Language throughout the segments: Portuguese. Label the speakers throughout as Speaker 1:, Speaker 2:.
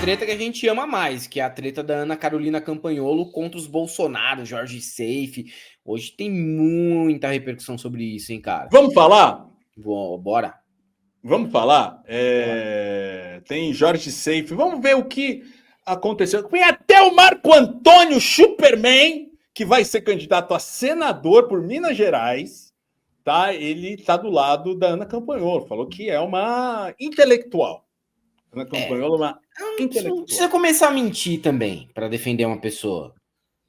Speaker 1: treta que a gente ama mais, que é a treta da Ana Carolina Campanholo contra os Bolsonaro, Jorge Seife. Hoje tem muita repercussão sobre isso, hein, cara?
Speaker 2: Vamos falar?
Speaker 1: Bora.
Speaker 2: Vamos falar? Tem Jorge Seife. Vamos ver o que aconteceu. Tem até o Marco Antônio Superman, que vai ser candidato a senador por Minas Gerais. Tá? Ele está do lado da Ana Campanholo. Falou que é uma intelectual. Ana Campanholo é uma intelectual.
Speaker 1: Não precisa começar a mentir também para defender uma pessoa.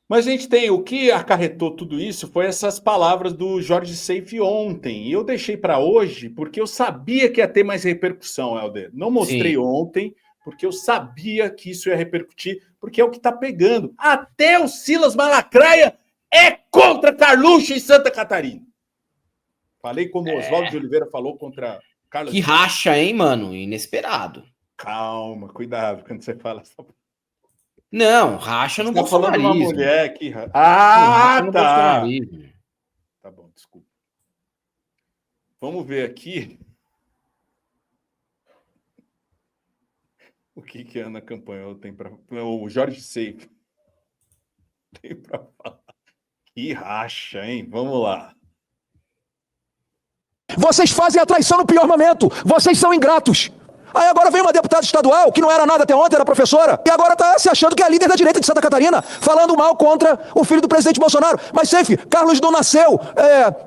Speaker 2: Mas a gente tem, o que acarretou tudo isso foi essas palavras do Jorge Seife ontem. E eu deixei para hoje porque eu sabia que ia ter mais repercussão, Helder. Não mostrei ontem porque eu sabia que isso ia repercutir, porque é o que está pegando. Até o Silas Malacaia é contra Carluxo em Santa Catarina. Falei como o Oswaldo de Oliveira falou contra Carlos.
Speaker 1: Que racha, hein, mano? Inesperado.
Speaker 2: Calma, cuidado quando você fala essa.
Speaker 1: Não, racha no bolsonarismo.
Speaker 2: Tá falando uma mulher que... Ah,
Speaker 1: no
Speaker 2: tá.
Speaker 1: Bolsonarismo.
Speaker 2: Tá bom, desculpa. Vamos ver aqui o que a Ana Campanholo tem para... O Jorge Seife tem para falar. Que racha, hein? Vamos lá.
Speaker 3: Vocês fazem a traição no pior momento. Vocês são ingratos. Aí agora vem uma deputada estadual, que não era nada até ontem, era professora, e agora tá se achando que é a líder da direita de Santa Catarina, falando mal contra o filho do presidente Bolsonaro. Mas, Seife, Carlos não nasceu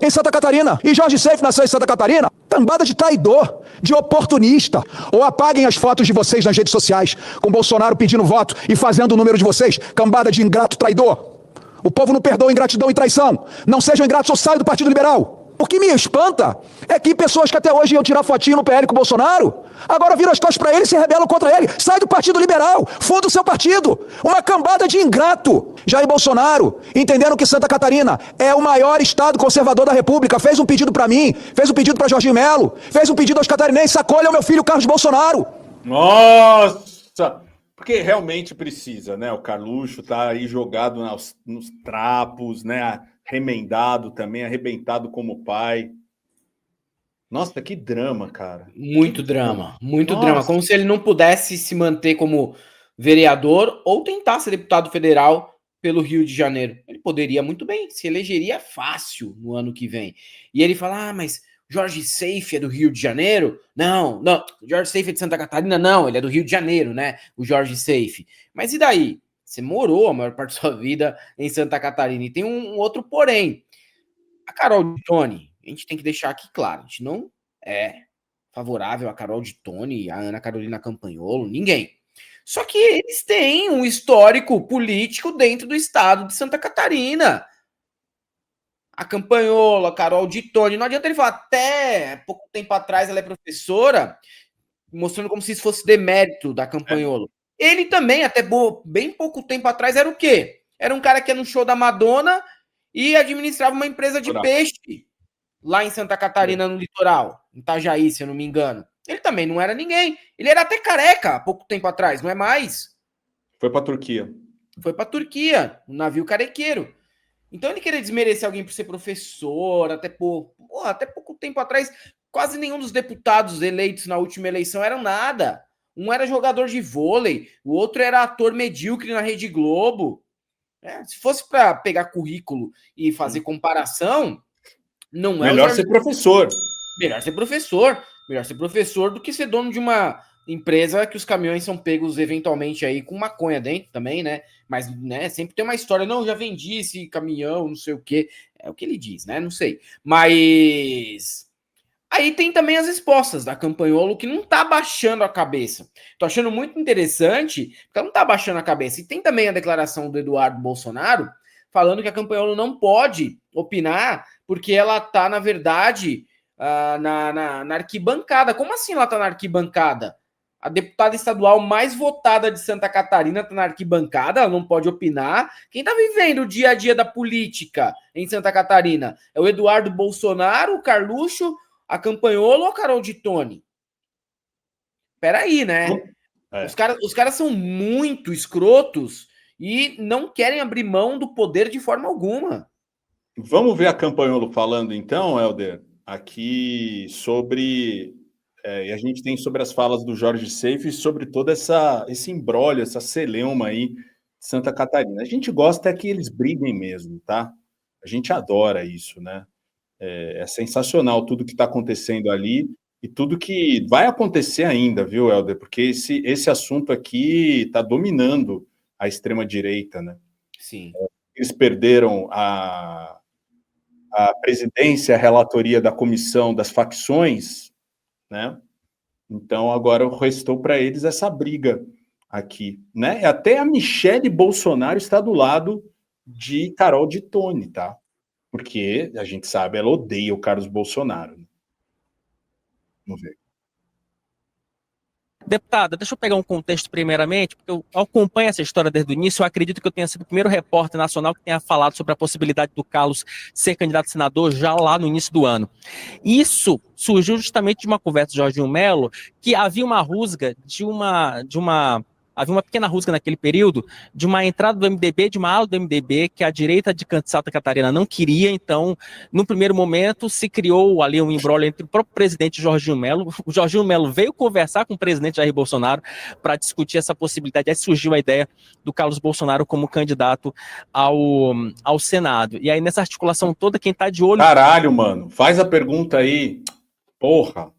Speaker 3: em Santa Catarina, e Jorge Seife nasceu em Santa Catarina. Cambada de traidor, de oportunista. Ou apaguem as fotos de vocês nas redes sociais, com Bolsonaro pedindo voto e fazendo o número de vocês, cambada de ingrato traidor. O povo não perdoa ingratidão e traição. Não sejam ingratos ou saiam do Partido Liberal. O que me espanta é que pessoas que até hoje iam tirar fotinho no PL com o Bolsonaro, agora viram as costas para ele e se rebelam contra ele. Sai do Partido Liberal, funda o seu partido. Uma cambada de ingrato. Jair Bolsonaro, entendendo que Santa Catarina é o maior estado conservador da República, fez um pedido para mim, fez um pedido para Jorginho Melo, fez um pedido aos catarinenses, acolha o meu filho Carlos Bolsonaro.
Speaker 2: Nossa! Porque realmente precisa, né? O Carluxo tá aí jogado nos trapos, né? Remendado também, arrebentado como pai. Nossa, que drama, cara.
Speaker 1: Muito drama, muito drama. Como se ele não pudesse se manter como vereador ou tentar ser deputado federal pelo Rio de Janeiro. Ele poderia muito bem, se elegeria fácil no ano que vem. E ele fala, mas Jorge Seife é do Rio de Janeiro? Não, Jorge Seife é de Santa Catarina? Não, ele é do Rio de Janeiro, né? O Jorge Seife. Mas e daí? Você morou a maior parte da sua vida em Santa Catarina. E tem um outro porém. A Carol de Toni, a gente tem que deixar aqui claro, a gente não é favorável a Carol de Toni, a Ana Carolina Campanholo, ninguém. Só que eles têm um histórico político dentro do estado de Santa Catarina. A Campanholo, a Carol de Toni, não adianta ele falar, até pouco tempo atrás ela é professora, mostrando como se isso fosse demérito da Campanholo. Ele também, até bem pouco tempo atrás, era o quê? Era um cara que ia no show da Madonna e administrava uma empresa de peixe lá em Santa Catarina, no litoral, em Itajaí, se eu não me engano. Ele também não era ninguém. Ele era até careca há pouco tempo atrás, não é mais?
Speaker 2: Foi para a Turquia.
Speaker 1: Foi para a Turquia, um navio carequeiro. Então ele querer desmerecer alguém por ser professor, até pouco tempo atrás, quase nenhum dos deputados eleitos na última eleição eram nada. Um era jogador de vôlei, o outro era ator medíocre na Rede Globo. Se fosse para pegar currículo e fazer comparação, não é
Speaker 2: melhor ser professor.
Speaker 1: Melhor ser professor. Melhor ser professor do que ser dono de uma empresa que os caminhões são pegos eventualmente aí com maconha dentro também, né? Mas, né, sempre tem uma história, não, já vendi esse caminhão, não sei o quê. É o que ele diz, né? Não sei. Mas aí tem também as respostas da Campanholo, que não tá baixando a cabeça. Tô achando muito interessante, porque ela não tá baixando a cabeça. E tem também a declaração do Eduardo Bolsonaro, falando que a Campanholo não pode opinar, porque ela tá, na verdade, na arquibancada. Como assim ela tá na arquibancada? A deputada estadual mais votada de Santa Catarina tá na arquibancada, ela não pode opinar. Quem tá vivendo o dia a dia da política em Santa Catarina? É o Eduardo Bolsonaro, o Carluxo, a Campanholo ou a Carol de Toni? Peraí, né? Os caras são muito escrotos e não querem abrir mão do poder de forma alguma.
Speaker 2: Vamos ver a Campanholo falando então, Helder, aqui sobre E a gente tem sobre as falas do Jorge Seife e sobre todo esse imbróglio, essa celeuma aí de Santa Catarina. A gente gosta que eles briguem mesmo, tá? A gente adora isso, né? É sensacional tudo que está acontecendo ali e tudo que vai acontecer ainda, viu, Helder? Porque esse assunto aqui está dominando a extrema-direita, né?
Speaker 1: Sim.
Speaker 2: Eles perderam a presidência, a relatoria da comissão das facções, né? Então agora restou para eles essa briga aqui, né? Até a Michele Bolsonaro está do lado de Carol Dittoni, tá? Porque a gente sabe, ela odeia o Carlos Bolsonaro. Vamos ver.
Speaker 4: Deputada, deixa eu pegar um contexto primeiramente, porque eu acompanho essa história desde o início. Eu acredito que eu tenha sido o primeiro repórter nacional que tenha falado sobre a possibilidade do Carlos ser candidato a senador já lá no início do ano. Isso surgiu justamente de uma conversa de Jorginho Melo, que havia uma rusga havia uma pequena rusga naquele período de uma entrada do MDB, de uma ala do MDB, que a direita de Santa Catarina não queria. Então, no primeiro momento, se criou ali um imbróglio entre o próprio presidente Jorginho Melo. O Jorginho Melo veio conversar com o presidente Jair Bolsonaro para discutir essa possibilidade. Aí surgiu a ideia do Carlos Bolsonaro como candidato ao Senado. E aí, nessa articulação toda, quem está de olho...
Speaker 2: Caralho, mano, faz a pergunta aí. Porra!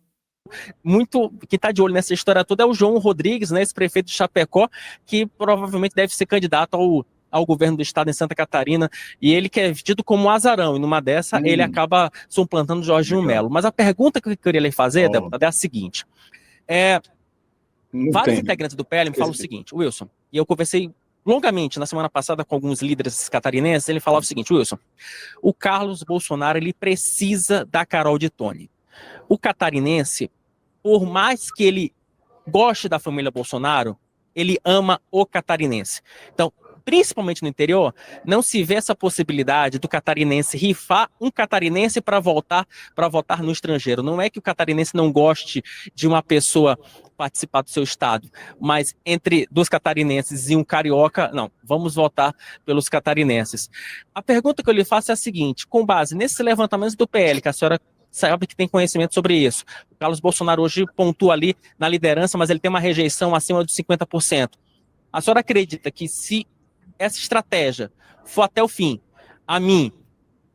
Speaker 4: Quem está de olho nessa história toda é o João Rodrigues, né, esse prefeito de Chapecó, que provavelmente deve ser candidato ao governo do estado em Santa Catarina, e ele que é tido como azarão, e numa dessa ele acaba suplantando Jorginho Melo. Mas a pergunta que eu queria lhe fazer, deputado, é a seguinte: vários integrantes do PL me falam o seguinte, Wilson, e eu conversei longamente na semana passada com alguns líderes catarinenses, ele falava o seguinte: Wilson, o Carlos Bolsonaro ele precisa da Carol Dittoni. O catarinense, por mais que ele goste da família Bolsonaro, ele ama o catarinense. Então, principalmente no interior, não se vê essa possibilidade do catarinense rifar um catarinense para votar no estrangeiro. Não é que o catarinense não goste de uma pessoa participar do seu estado, mas entre dos catarinenses e um carioca, não, vamos votar pelos catarinenses. A pergunta que eu lhe faço é a seguinte: com base nesses levantamentos do PL, que a senhora sabe que tem conhecimento sobre isso, o Carlos Bolsonaro hoje pontua ali na liderança, mas ele tem uma rejeição acima de 50%. A senhora acredita que se essa estratégia for até o fim, a mim,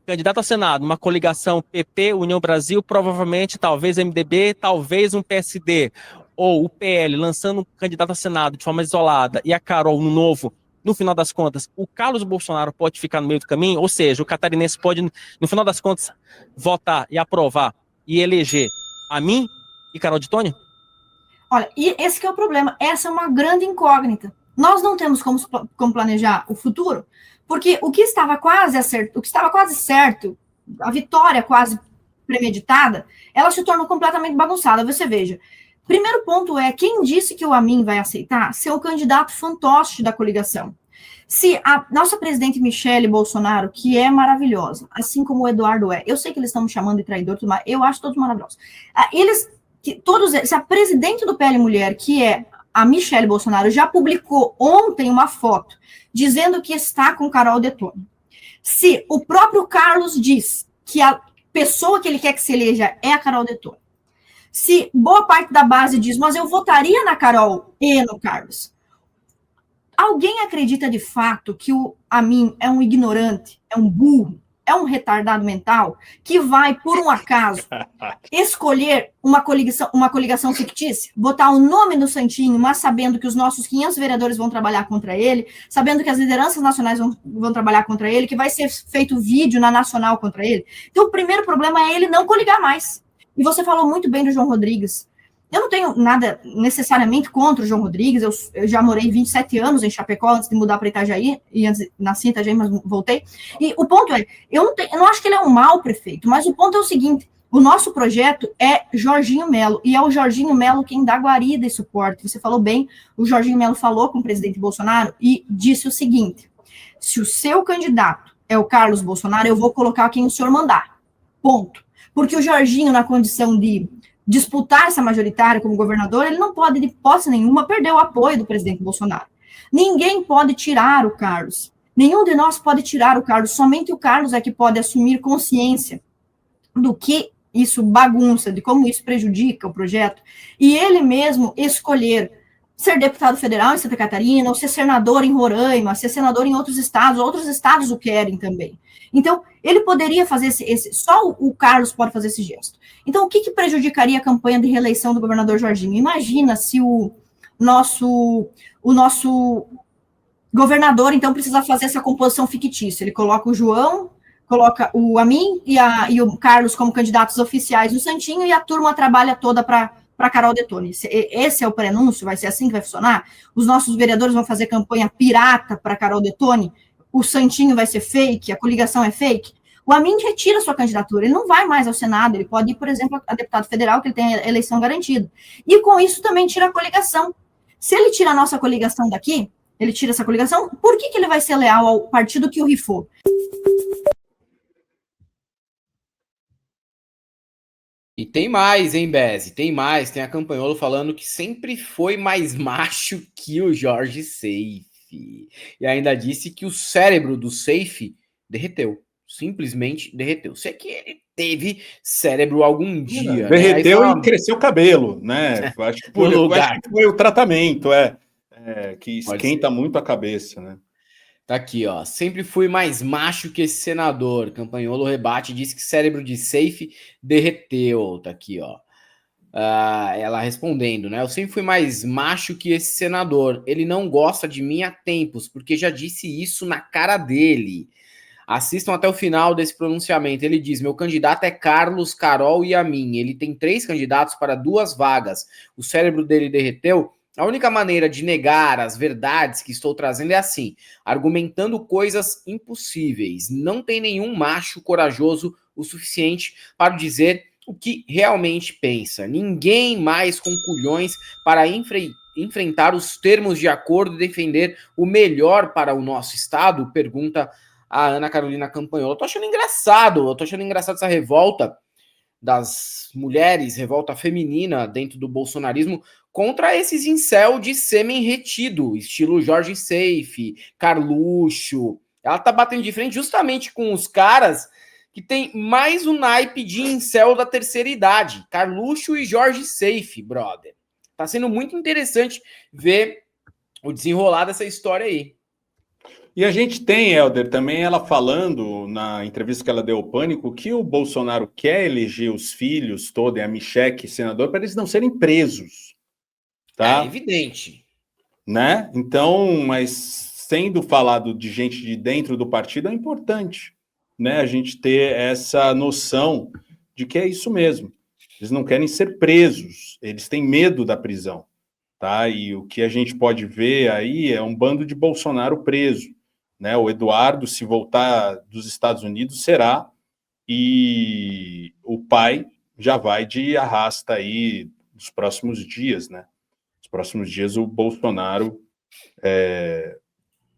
Speaker 4: candidato a Senado, uma coligação PP, União Brasil, provavelmente, talvez MDB, talvez um PSD, ou o PL lançando um candidato a Senado de forma isolada, e a Carol no novo, no final das contas, o Carlos Bolsonaro pode ficar no meio do caminho, ou seja, o catarinense pode, no final das contas, votar e aprovar e eleger a mim e Carol Dittoni?
Speaker 5: Olha, e esse que é o problema, essa é uma grande incógnita. Nós não temos como planejar o futuro, porque o que estava quase certo, a vitória quase premeditada, ela se tornou completamente bagunçada. Você veja, primeiro ponto é, quem disse que o Amin vai aceitar ser o candidato fantoche da coligação? Se a nossa presidente Michele Bolsonaro, que é maravilhosa, assim como o Eduardo eu sei que eles estão me chamando de traidor, mas eu acho todos maravilhosos. Se a presidente do PL Mulher, que é a Michele Bolsonaro, já publicou ontem uma foto dizendo que está com Carol Dittoni. Se o próprio Carlos diz que a pessoa que ele quer que se eleja é a Carol Dittoni, se boa parte da base diz, mas eu votaria na Carol e no Carlos, alguém acredita de fato que o Amin é um ignorante, é um burro, é um retardado mental, que vai, por um acaso, escolher uma coligação fictícia, botar o nome no santinho, mas sabendo que os nossos 500 vereadores vão trabalhar contra ele, sabendo que as lideranças nacionais vão trabalhar contra ele, que vai ser feito vídeo na nacional contra ele? Então, o primeiro problema é ele não coligar mais. E você falou muito bem do João Rodrigues. Eu não tenho nada necessariamente contra o João Rodrigues, eu já morei 27 anos em Chapecó antes de mudar para Itajaí, e antes nasci em Itajaí, mas voltei. E o ponto é, eu não acho que ele é um mau prefeito, mas o ponto é o seguinte: o nosso projeto é Jorginho Melo, e é o Jorginho Melo quem dá guarida e suporte. Você falou bem, o Jorginho Melo falou com o presidente Bolsonaro e disse o seguinte: se o seu candidato é o Carlos Bolsonaro, eu vou colocar quem o senhor mandar. Ponto. Porque o Jorginho, na condição de disputar essa majoritária como governador, ele não pode, de hipótese nenhuma, perder o apoio do presidente Bolsonaro. Ninguém pode tirar o Carlos. Nenhum de nós pode tirar o Carlos. Somente o Carlos é que pode assumir consciência do que isso bagunça, de como isso prejudica o projeto, e ele mesmo escolher ser deputado federal em Santa Catarina, ou ser senador em Roraima, ser senador em outros estados o querem também. Então, ele poderia fazer só o Carlos pode fazer esse gesto. Então, o que prejudicaria a campanha de reeleição do governador Jorginho? Imagina se o nosso governador, então, precisa fazer essa composição fictícia. Ele coloca o João, coloca o Amin e o Carlos como candidatos oficiais no Santinho, e a turma trabalha toda para Carol Detoni. Esse é o prenúncio? Vai ser assim que vai funcionar? Os nossos vereadores vão fazer campanha pirata para Carol Detoni? O Santinho vai ser fake? A coligação é fake? O Amin retira sua candidatura, ele não vai mais ao Senado, ele pode ir, por exemplo, a deputado federal, que ele tem a eleição garantida. E com isso também tira a coligação. Se ele tira a nossa coligação daqui, ele tira essa coligação, por que ele vai ser leal ao partido que o rifou?
Speaker 1: E tem mais, hein, Beze? Tem mais. Tem a Campanholo falando que sempre foi mais macho que o Jorge Seife. E ainda disse que o cérebro do Seife derreteu. Simplesmente derreteu. Sei que ele teve cérebro algum dia.
Speaker 2: Derreteu, né? E cresceu o cabelo, né? Acho que foi o tratamento, que esquenta muito a cabeça, né?
Speaker 1: Tá aqui, ó. Sempre fui mais macho que esse senador. Campanholo rebate e diz que cérebro de Seife derreteu. Tá aqui, ó. Ela respondendo, né? Eu sempre fui mais macho que esse senador. Ele não gosta de mim há tempos, porque já disse isso na cara dele. Assistam até o final desse pronunciamento. Ele diz: meu candidato é Carlos, Carol e a mim. Ele tem 3 candidatos para 2 vagas. O cérebro dele derreteu. A única maneira de negar as verdades que estou trazendo é assim, argumentando coisas impossíveis. Não tem nenhum macho corajoso o suficiente para dizer o que realmente pensa. Ninguém mais com culhões para enfrentar os termos de acordo e defender o melhor para o nosso estado? Pergunta a Ana Carolina Campanholo. Eu tô achando engraçado essa revolta das mulheres, revolta feminina dentro do bolsonarismo contra esses incel de sêmen retido, estilo Jorge Seife, Carluxo. Ela tá batendo de frente justamente com os caras que tem mais um naipe de incel da terceira idade, Carluxo e Jorge Seife, brother. Tá sendo muito interessante ver o desenrolar dessa história aí.
Speaker 2: E a gente tem, Helder, também ela falando na entrevista que ela deu ao Pânico que o Bolsonaro quer eleger os filhos, toda a Michele, senador, para eles não serem presos. Tá?
Speaker 1: É evidente.
Speaker 2: Né? Então, mas sendo falado de gente de dentro do partido, é importante, né? A gente ter essa noção de que é isso mesmo. Eles não querem ser presos, eles têm medo da prisão. Tá? E o que a gente pode ver aí é um bando de Bolsonaro preso. Né, o Eduardo, se voltar dos Estados Unidos, será, e o pai já vai de arrasta aí nos próximos dias, né? Nos próximos dias o Bolsonaro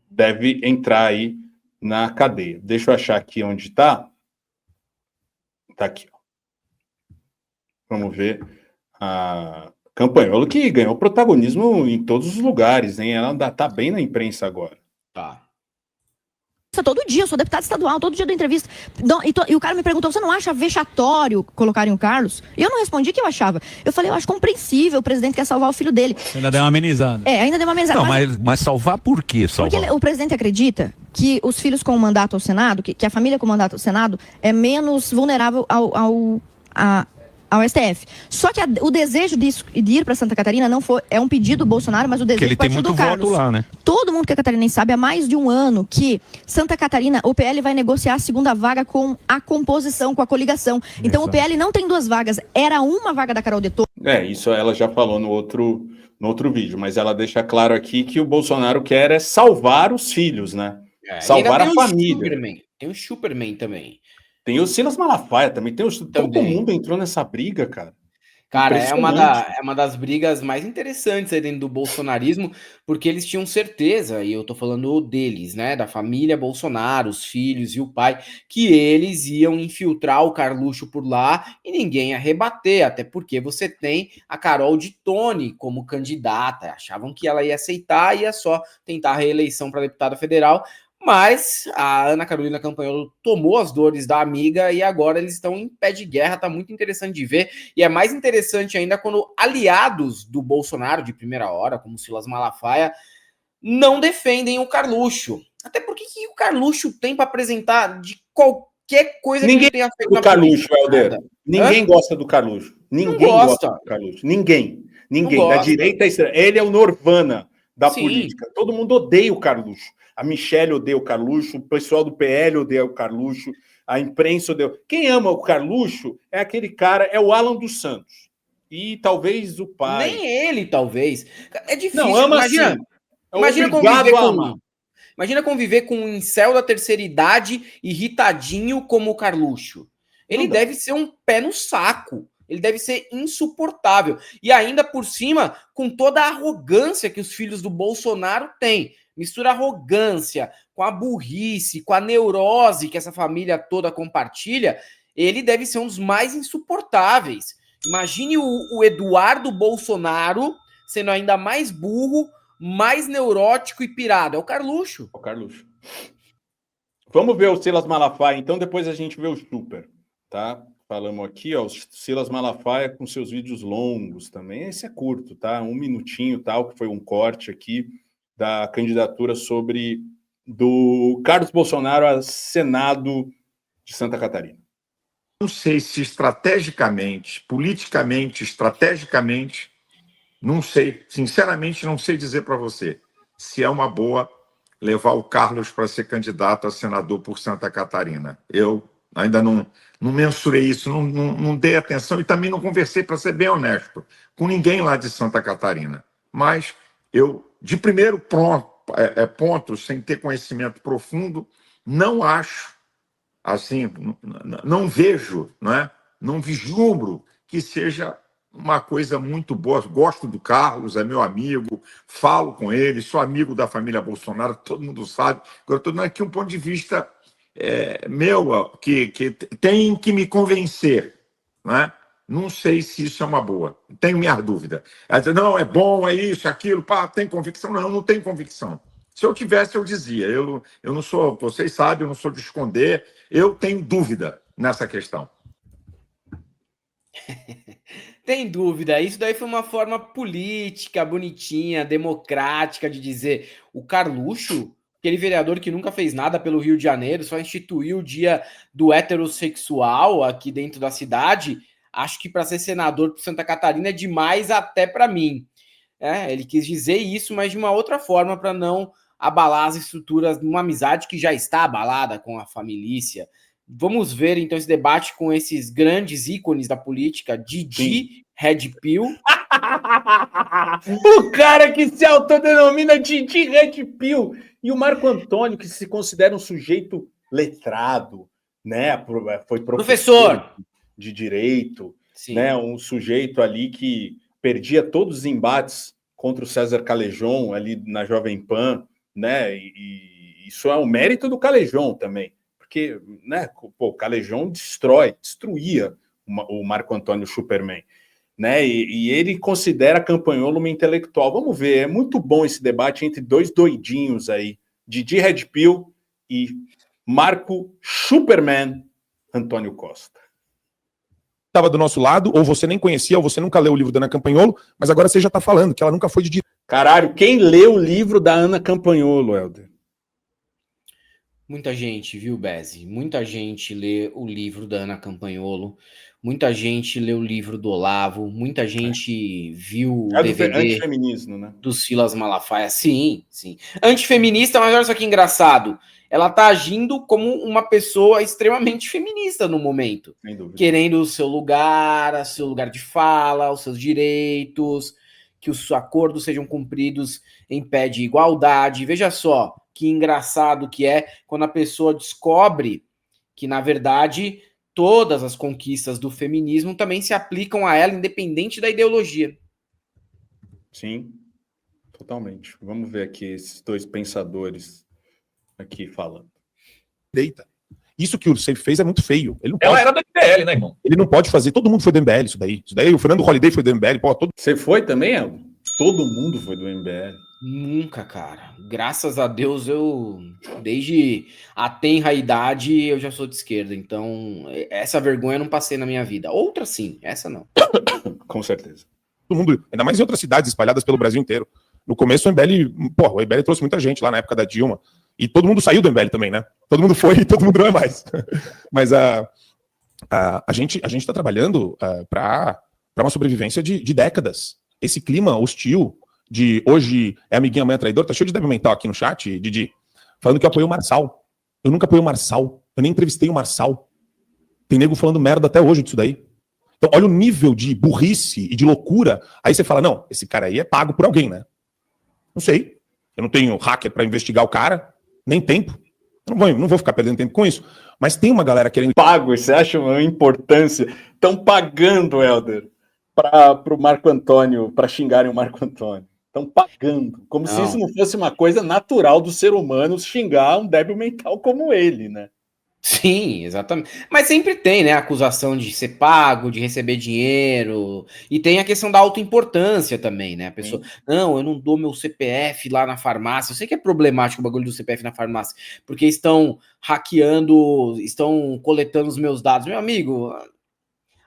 Speaker 2: deve entrar aí na cadeia. Deixa eu achar aqui onde está. Está aqui, ó. Vamos ver a Campanholo, que ganhou protagonismo em todos os lugares, hein? Ela está bem na imprensa agora.
Speaker 1: Tá.
Speaker 6: Todo dia, eu sou deputada estadual, todo dia dou entrevista. E o cara me perguntou, você não acha vexatório colocarem o Carlos? E eu não respondi que eu achava. Eu falei, eu acho compreensível, o presidente quer salvar o filho dele.
Speaker 7: Ainda deu uma amenizada.
Speaker 6: Ainda deu uma amenizada.
Speaker 7: Não, mas salvar por quê? Salvar?
Speaker 6: Porque o presidente acredita que os filhos com mandato ao Senado, que a família com mandato ao Senado é menos vulnerável ao STF. Só que o desejo de ir para Santa Catarina não foi, é um pedido do Bolsonaro, mas o desejo partiu do Carlos.
Speaker 7: Voto lá, né?
Speaker 6: Todo mundo que é catarinense sabe há mais de um ano que Santa Catarina, o PL vai negociar a segunda vaga com a composição, com a coligação. Então o PL não tem 2 vagas, era uma vaga da Carol Detoni.
Speaker 2: Isso ela já falou no outro vídeo, mas ela deixa claro aqui que o Bolsonaro quer salvar os filhos, né? Salvar a família.
Speaker 1: Tem o Superman também.
Speaker 2: Tem o Silas Malafaia também. Todo mundo entrou nessa briga, cara.
Speaker 1: Cara, é uma das brigas mais interessantes aí dentro do bolsonarismo, porque eles tinham certeza, e eu tô falando deles, né, da família Bolsonaro, os filhos e o pai, que eles iam infiltrar o Carluxo por lá e ninguém ia rebater, até porque você tem a Carol Detoni como candidata, achavam que ela ia aceitar, ia só tentar a reeleição para deputada federal, Mas a Ana Carolina Campanholo tomou as dores da amiga e agora eles estão em pé de guerra, tá muito interessante de ver. E é mais interessante ainda quando aliados do Bolsonaro de primeira hora, como Silas Malafaia, não defendem o Carluxo. Até porque que o Carluxo tem para apresentar de qualquer coisa que ele tenha feito
Speaker 2: na Carluxo, Helder. Ninguém gosta do Carluxo. Ninguém gosta do Carluxo. Ninguém. Da direita à esquerda. Ele é o Nirvana da política. Todo mundo odeia o Carluxo. A Michelle odeia o Carluxo, o pessoal do PL odeia o Carluxo, a imprensa odeia. Quem ama o Carluxo é aquele cara, é o Alan dos Santos. E talvez o pai.
Speaker 1: Nem ele, talvez. É difícil.
Speaker 2: Não, ama
Speaker 1: imagina,
Speaker 2: sim.
Speaker 1: Imagina conviver com um incel da terceira idade irritadinho como o Carluxo. Ele deve ser um pé no saco. Ele deve ser insuportável. E ainda por cima, com toda a arrogância que os filhos do Bolsonaro têm. Mistura arrogância com a burrice, com a neurose que essa família toda compartilha. Ele deve ser um dos mais insuportáveis. Imagine o Eduardo Bolsonaro sendo ainda mais burro, mais neurótico e pirado. É o Carluxo.
Speaker 2: Vamos ver o Silas Malafaia, então depois a gente vê o Super, tá? Falamos aqui, ó, o Silas Malafaia com seus vídeos longos também. Esse é curto, tá? 1 minutinho, tal, que foi um corte aqui da candidatura do Carlos Bolsonaro a Senado de Santa Catarina.
Speaker 8: Não sei se estrategicamente, politicamente, estrategicamente, não sei, sinceramente não sei dizer para você se é uma boa levar o Carlos para ser candidato a senador por Santa Catarina. Eu ainda não mensurei isso, não dei atenção e também não conversei, para ser bem honesto, com ninguém lá de Santa Catarina. Mas eu, de primeiro ponto, sem ter conhecimento profundo, não acho, assim, não vejo, não vislumbro que seja uma coisa muito boa. Gosto do Carlos, é meu amigo, falo com ele, sou amigo da família Bolsonaro, todo mundo sabe. Agora, estou dando aqui um ponto de vista meu, que tem que me convencer, Não sei se isso é uma boa. Tenho minha dúvida. Não, é bom, é isso, aquilo, tem convicção? Não tenho convicção. Se eu tivesse, eu dizia. Eu não sou, vocês sabem, eu não sou de esconder, eu tenho dúvida nessa questão.
Speaker 1: Tem dúvida. Isso daí foi uma forma política, bonitinha, democrática de dizer o Carluxo, aquele vereador que nunca fez nada pelo Rio de Janeiro, só instituiu o dia do heterossexual aqui dentro da cidade. Acho que para ser senador por Santa Catarina é demais até para mim. Ele quis dizer isso, mas de uma outra forma para não abalar as estruturas de uma amizade que já está abalada com a família. Vamos ver, então, esse debate com esses grandes ícones da política, Didi Red Pill.
Speaker 2: O cara que se autodenomina Didi Red Pill. E o Marco Antônio, que se considera um sujeito letrado, foi professor de direito, um sujeito ali que perdia todos os embates contra o César Calejon ali na Jovem Pan, e isso é um mérito do Calejon também. Porque, o Calejon destruía o Marco Antônio Superman, e ele considera Campanholo uma intelectual. Vamos ver, é muito bom esse debate entre dois doidinhos aí, Didi Red Pill e Marco Superman Antônio Costa.
Speaker 9: Estava do nosso lado, ou você nem conhecia, ou você nunca leu o livro da Ana Campanholo, mas agora você já está falando que ela nunca foi de direita.
Speaker 2: Caralho, quem leu o livro da Ana Campanholo, Helder?
Speaker 1: Muita gente, viu, Beze? Muita gente lê o livro da Ana Campanholo, muita gente lê o livro do Olavo, muita gente viu o DVD
Speaker 2: antifeminismo,
Speaker 1: do Silas Malafaia. Sim. Antifeminista, mas olha só que engraçado. Ela tá agindo como uma pessoa extremamente feminista no momento.
Speaker 2: Sem dúvida.
Speaker 1: Querendo o seu lugar de fala, os seus direitos, que os acordos sejam cumpridos em pé de igualdade. Veja só que engraçado que é quando a pessoa descobre que, na verdade, todas as conquistas do feminismo também se aplicam a ela, independente da ideologia.
Speaker 2: Sim, totalmente. Vamos ver aqui esses dois pensadores aqui falando.
Speaker 9: Deita. Isso que o Seif fez é muito feio. Ele não
Speaker 10: Ela era do MBL, né, irmão?
Speaker 9: Ele não pode fazer. Todo mundo foi do MBL, isso daí. O Fernando Holliday foi do MBL.
Speaker 2: Você foi também, Elton? Todo mundo foi do MBL.
Speaker 1: Nunca, cara. Graças a Deus, desde a tenra idade, eu já sou de esquerda. Então, essa vergonha eu não passei na minha vida. Outra sim, essa não.
Speaker 2: Com certeza.
Speaker 9: Todo mundo, ainda mais em outras cidades espalhadas pelo Brasil inteiro. No começo, o MBL trouxe muita gente lá na época da Dilma. E todo mundo saiu do MBL também, né? Todo mundo foi e todo mundo não é mais. Mas a gente está trabalhando para uma sobrevivência de décadas. Esse clima hostil de hoje é amiguinho, amanhã é traidor, tá cheio de débil mental aqui no chat, Didi, falando que eu apoio o Marçal. Eu nunca apoiei o Marçal. Eu nem entrevistei o Marçal. Tem nego falando merda até hoje disso daí. Então, olha o nível de burrice e de loucura. Aí você fala, não, esse cara aí é pago por alguém, né? Não sei. Eu não tenho hacker para investigar o cara, nem tempo. Não vou ficar perdendo tempo com isso. Mas tem uma galera querendo...
Speaker 2: Pago, você acha uma importância? Estão pagando, Helder, para o Marco Antônio, para xingarem o Marco Antônio. Estão pagando. Como se isso não fosse uma coisa natural do ser humano xingar um débil mental como ele, né?
Speaker 1: Sim, exatamente. Mas sempre tem, né, a acusação de ser pago, de receber dinheiro, e tem a questão da autoimportância também, né? A pessoa, não, eu não dou meu CPF lá na farmácia. Eu sei que é problemático o bagulho do CPF na farmácia, porque estão hackeando, estão coletando os meus dados. Meu amigo,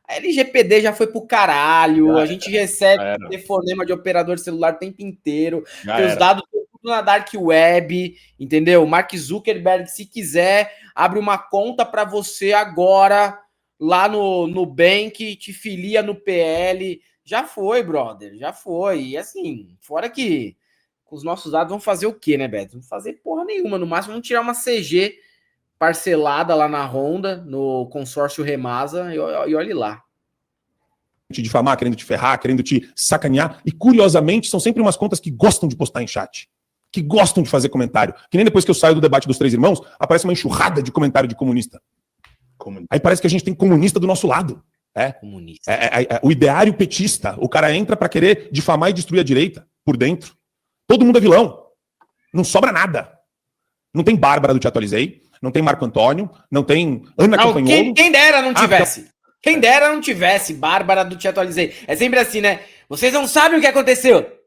Speaker 1: a LGPD já foi pro caralho, a gente recebe telefonema de operador de celular o tempo inteiro, os dados estão tudo na dark web, entendeu? Mark Zuckerberg, se quiser, abre uma conta para você agora, lá no Nubank, te filia no PL. Já foi, brother, já foi. E assim, fora que com os nossos dados vão fazer o quê, né, Beto? Não fazer porra nenhuma, no máximo vão tirar uma CG parcelada lá na Honda, no consórcio Remasa, e olhe lá.
Speaker 9: Te difamar, querendo te ferrar, querendo te sacanear. E, curiosamente, são sempre umas contas que gostam de postar em chat. Que gostam de fazer comentário. Que nem depois que eu saio do debate dos 3 irmãos, aparece uma enxurrada de comentário de comunista. Aí parece que a gente tem comunista do nosso lado.
Speaker 1: Comunista.
Speaker 9: O ideário petista. O cara entra pra querer difamar e destruir a direita por dentro. Todo mundo é vilão. Não sobra nada. Não tem Bárbara do Te Atualizei. Não tem Marco Antônio. Não tem Ana Campanholo.
Speaker 1: Quem dera não tivesse. Quem dera não tivesse Bárbara do Te Atualizei. É sempre assim, né? Vocês não sabem o que aconteceu.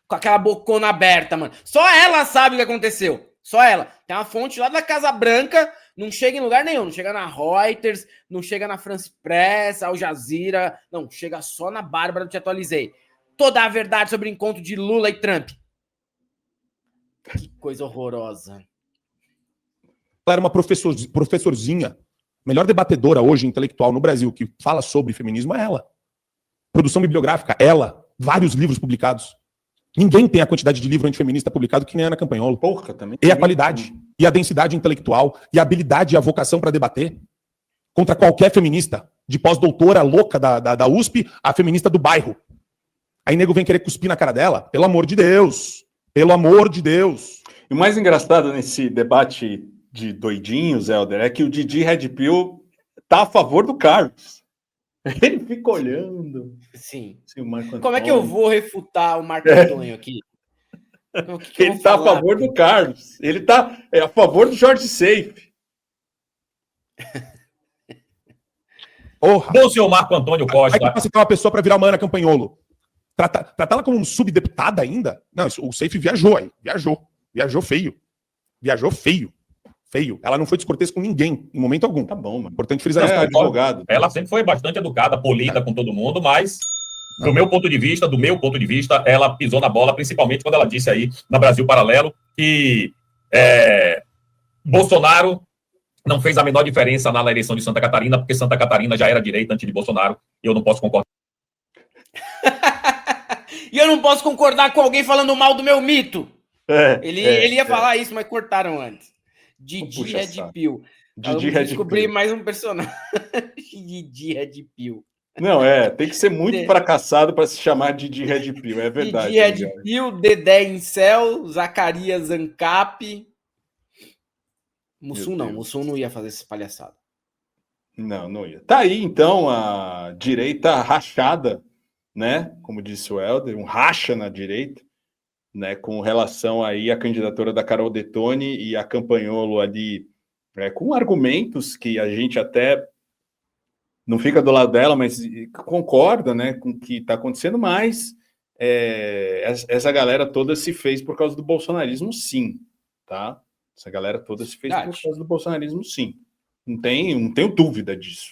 Speaker 1: Com aquela bocona aberta, mano. Só ela sabe o que aconteceu. Só ela. Tem uma fonte lá da Casa Branca, não chega em lugar nenhum. Não chega na Reuters, não chega na France Press, Al Jazeera. Não, chega só na Bárbara do Te Atualizei. Toda a verdade sobre o encontro de Lula e Trump. Que coisa horrorosa.
Speaker 9: Ela era uma professorzinha. Melhor debatedora hoje, intelectual no Brasil, que fala sobre feminismo é ela. Produção bibliográfica, ela. Vários livros publicados. Ninguém tem a quantidade de livro antifeminista publicado que nem a Ana Campanholo.
Speaker 2: Porra, também.
Speaker 9: E a qualidade, e a densidade intelectual, e a habilidade e a vocação para debater contra qualquer feminista, de pós-doutora louca da USP, a feminista do bairro. Aí nego vem querer cuspir na cara dela. Pelo amor de Deus. Pelo amor de Deus.
Speaker 2: E o mais engraçado nesse debate de doidinhos, Helder, é que o Didi Red Pill tá a favor do Carlos. Ele fica olhando.
Speaker 1: Sim.
Speaker 2: Como
Speaker 1: é que eu vou refutar o Marco Antônio aqui?
Speaker 2: Ele tá a favor do Carlos. Ele tá a favor do Jorge Seife.
Speaker 9: Porra.
Speaker 10: Bom, senhor Marco Antônio Costa.
Speaker 9: Aí você tem uma pessoa para virar uma Ana Campanholo. Tratar ela como um subdeputada ainda? Não, o Seife viajou aí. Viajou feio. Viajou feio. Ela não foi descortês com ninguém, em momento algum.
Speaker 2: Tá bom, mano.
Speaker 9: Importante frisar isso.
Speaker 10: Advogado. Ela sempre foi bastante educada, polida com todo mundo, mas do meu ponto de vista, ela pisou na bola, principalmente quando ela disse aí na Brasil Paralelo que Bolsonaro não fez a menor diferença na eleição de Santa Catarina, porque Santa Catarina já era direita antes de Bolsonaro, e eu não posso concordar.
Speaker 1: E eu não posso concordar com alguém falando mal do meu mito. Ele ia falar isso, mas cortaram antes. Didi Red Pill. Descobri mais um personagem. Didi Red Pill.
Speaker 2: Não, tem que ser muito fracassado para se chamar Didi Red Pill, é verdade.
Speaker 1: Didi Red Pill, Dedé Incel, Zacarias Ancap. Mussum não ia fazer essa palhaçada.
Speaker 2: Não ia. Tá aí, então, a direita rachada, né? Como disse o Helder, um racha na direita, né? Com relação aí à candidatura da Carol Detoni e a Campanholo ali, com argumentos que a gente até não fica do lado dela, mas concorda, né, com o que está acontecendo, mas essa galera toda se fez por causa do bolsonarismo, sim, tá? Essa galera toda se fez por causa do bolsonarismo, sim. Não tenho dúvida disso,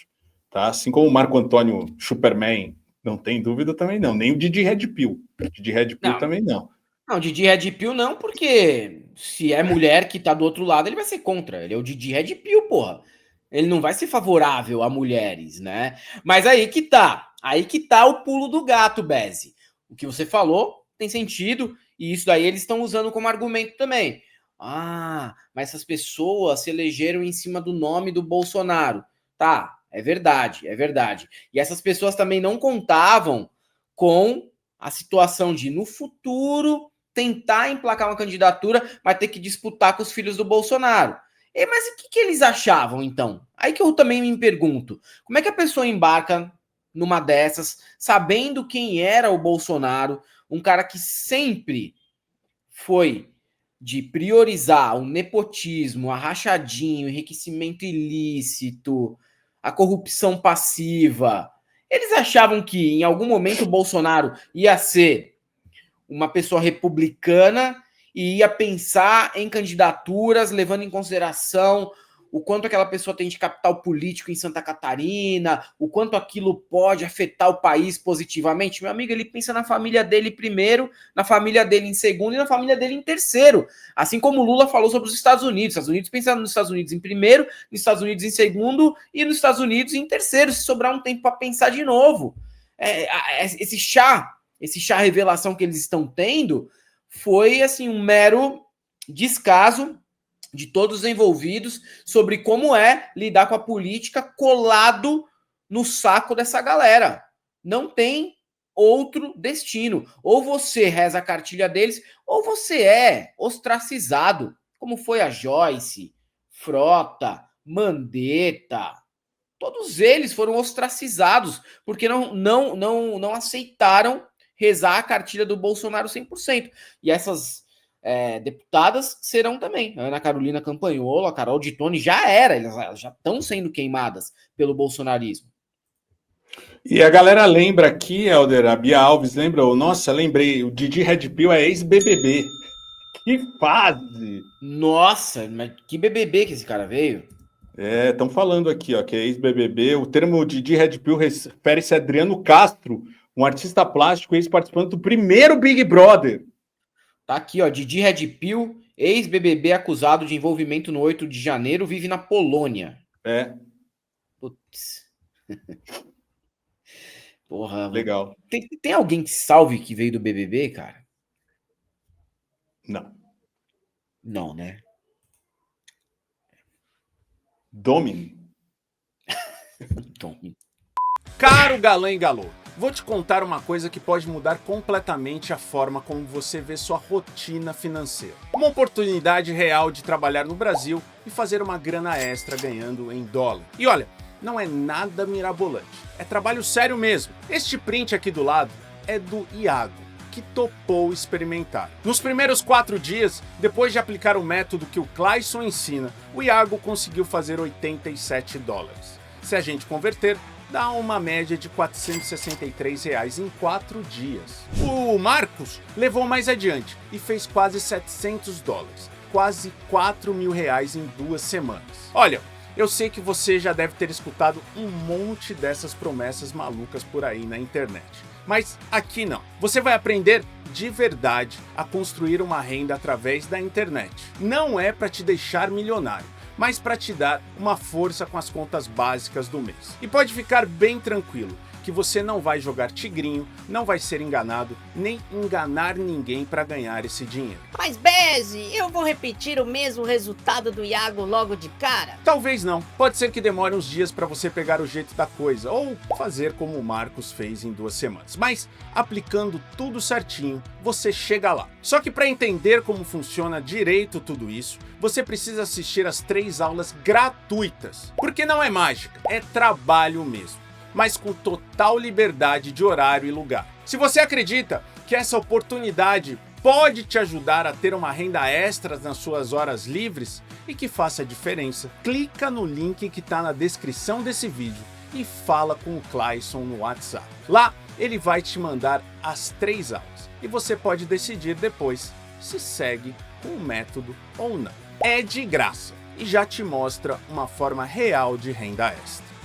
Speaker 2: tá? Assim como o Marco Antônio Superman, não tem dúvida também não. Nem o Didi Red Pill. Didi Red Pill também não.
Speaker 1: Não, Didi Red Pill não, porque se é mulher que tá do outro lado, ele vai ser contra. Ele é o Didi Red Pill, porra. Ele não vai ser favorável a mulheres, né? Mas aí que tá o pulo do gato, Beze. O que você falou tem sentido, e isso daí eles estão usando como argumento também. Ah, mas essas pessoas se elegeram em cima do nome do Bolsonaro. Tá, é verdade, é verdade. E essas pessoas também não contavam com a situação de, no futuro, tentar emplacar uma candidatura, mas ter que disputar com os filhos do Bolsonaro. Mas o que eles achavam, então? Aí que eu também me pergunto. Como é que a pessoa embarca numa dessas, sabendo quem era o Bolsonaro, um cara que sempre foi de priorizar o nepotismo, a rachadinho, o enriquecimento ilícito, a corrupção passiva. Eles achavam que em algum momento o Bolsonaro ia ser uma pessoa republicana e ia pensar em candidaturas, levando em consideração o quanto aquela pessoa tem de capital político em Santa Catarina, o quanto aquilo pode afetar o país positivamente. Meu amigo, ele pensa na família dele primeiro, na família dele em segundo e na família dele em terceiro. Assim como o Lula falou sobre os Estados Unidos. Os Estados Unidos pensando nos Estados Unidos em primeiro, nos Estados Unidos em segundo e nos Estados Unidos em terceiro, se sobrar um tempo para pensar de novo. Esse chá revelação que eles estão tendo foi assim um mero descaso de todos os envolvidos sobre como é lidar com a política colado no saco dessa galera. Não tem outro destino. Ou você reza a cartilha deles, ou você é ostracizado, como foi a Joyce, Frota, Mandetta. Todos eles foram ostracizados porque não aceitaram rezar a cartilha do Bolsonaro 100%. E essas deputadas serão também. A Ana Carolina Campanholo, a Carol de Tone já elas já estão sendo queimadas pelo bolsonarismo.
Speaker 2: E a galera lembra aqui, Helder, a Bia Alves lembra, nossa, lembrei, o Didi Red Pill é ex-BBB. Que fase!
Speaker 1: Nossa, mas que BBB que esse cara veio?
Speaker 2: Estão falando aqui, ó, que é ex-BBB. O termo Didi Red Pill refere-se a Adriano Castro, um artista plástico ex-participante do primeiro Big Brother.
Speaker 1: Tá aqui, ó, Didi Red Pill, ex-BBB acusado de envolvimento no 8 de janeiro, vive na Polônia. Putz. Porra.
Speaker 2: Legal.
Speaker 1: Tem alguém que salve que veio do BBB, cara?
Speaker 2: Não.
Speaker 1: Não, né?
Speaker 2: Domini.
Speaker 11: Caro galã e galô, vou te contar uma coisa que pode mudar completamente a forma como você vê sua rotina financeira. Uma oportunidade real de trabalhar no Brasil e fazer uma grana extra ganhando em dólar. E olha, não é nada mirabolante, é trabalho sério mesmo. Este print aqui do lado é do Iago, que topou experimentar. Nos primeiros 4 dias, depois de aplicar o método que o Clayson ensina, o Iago conseguiu fazer $87. Se a gente converter, dá uma média de R$463 em 4 dias. O Marcos levou mais adiante e fez quase $700, quase R$4 mil em 2 semanas. Olha, eu sei que você já deve ter escutado um monte dessas promessas malucas por aí na internet. Mas aqui não. Você vai aprender de verdade a construir uma renda através da internet. Não é para te deixar milionário, mas para te dar uma força com as contas básicas do mês. E pode ficar bem tranquilo que você não vai jogar tigrinho, não vai ser enganado, nem enganar ninguém para ganhar esse dinheiro.
Speaker 12: Mas Beze, eu vou repetir o mesmo resultado do Iago logo de cara?
Speaker 11: Talvez não. Pode ser que demore uns dias para você pegar o jeito da coisa, ou fazer como o Marcos fez em 2 semanas. Mas aplicando tudo certinho, você chega lá. Só que para entender como funciona direito tudo isso, você precisa assistir as 3 aulas gratuitas. Porque não é mágica, é trabalho mesmo, mas com total liberdade de horário e lugar. Se você acredita que essa oportunidade pode te ajudar a ter uma renda extra nas suas horas livres e que faça a diferença, clica no link que está na descrição desse vídeo e fala com o Clayson no WhatsApp. Lá, ele vai te mandar as 3 aulas e você pode decidir depois se segue com o método ou não. É de graça e já te mostra uma forma real de renda extra.